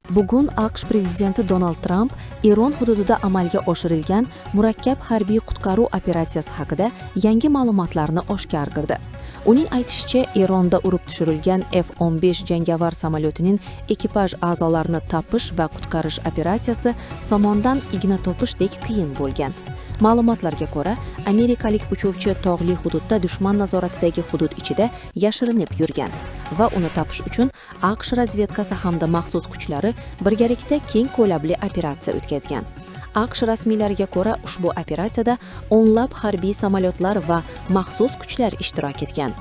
Bugun AQSh prezidenti Donald Tramp Eron hududida amalga oshirilgan murakkab harbiy qutqaruv operatsiyasi haqida yangi ma'lumotlarni oshkor qildi. Uning aytishicha, Eronda urib tushirilgan F-15 jangovar samolyotining ekipaj a'zolarini topish va qutqarish operatsiyasi somondan igna topishdek qiyin bo'lgan. Ma'lumotlarga ko'ra, amerikalik uchuvchi tog'li hududda dushman nazoratidagi hudud ichida yashirinib yurgan va uni topish uchun AQSh razvedkasi hamda maxsus kuchlari birgalikda keng ko'lamli operatsiya o'tkazgan. AQSh rasmiylariga ko'ra, ushbu operatsiyada o'nlab harbiy samolyotlar va maxsus kuchlar ishtirok etgan.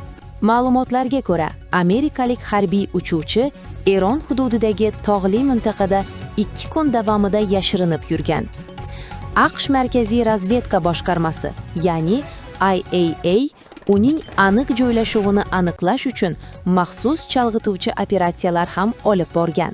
Ma'lumotlarga ko'ra, amerikalik harbiy uchuvchi Eron hududidagi tog'li mintaqada 2 kun davomida yashirinib yurgan. AQSh Markaziy razvedka boshqarmasi, ya'ni IAA, uning aniq joylashuvini aniqlash uchun maxsus chalg'ituvchi operatsiyalar ham olib borgan.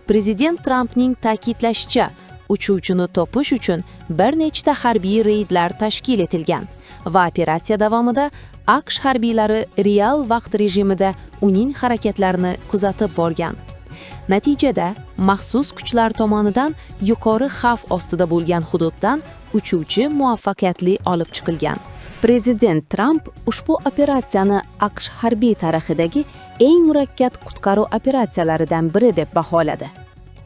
Prezident Trampning ta'kidlashicha, uchuvchini topish uchun bir nechta harbiy reydlar tashkil etilgan va operatsiya davomida AQSh harbiylari real vaqt rejimida uning harakatlarini kuzatib borgan. Natijada maxsus kuchlar tomonidan yuqori xavf ostida bo'lgan hududdan uchuvchi muvaffaqiyatli olib chiqilgan. Prezident Tramp ushbu operatsiyani AQSh harbiy tarixidagi eng murakkab qutqaruv operatsiyalaridan biri deb baholadi.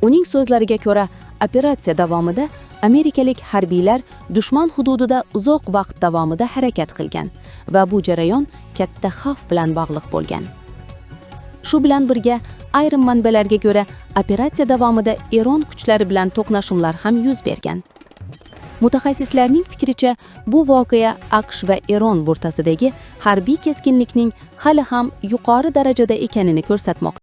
Uning so'zlariga ko'ra, operatsiya davomida amerikalik harbiylar dushman hududida uzoq vaqt davomida harakat qilgan va bu jarayon katta xavf bilan bog'liq bo'lgan. Shu bilan birga, ayrim manbalarga ko'ra, operatsiya davomida Eron kuchlari bilan to'qnashuvlar ham yuz bergan. Mutaxassislarning fikricha, bu voqea AQSh va Eron o'rtasidagi harbiy keskinlikning hali ham yuqori darajada ekanini ko'rsatmoqda.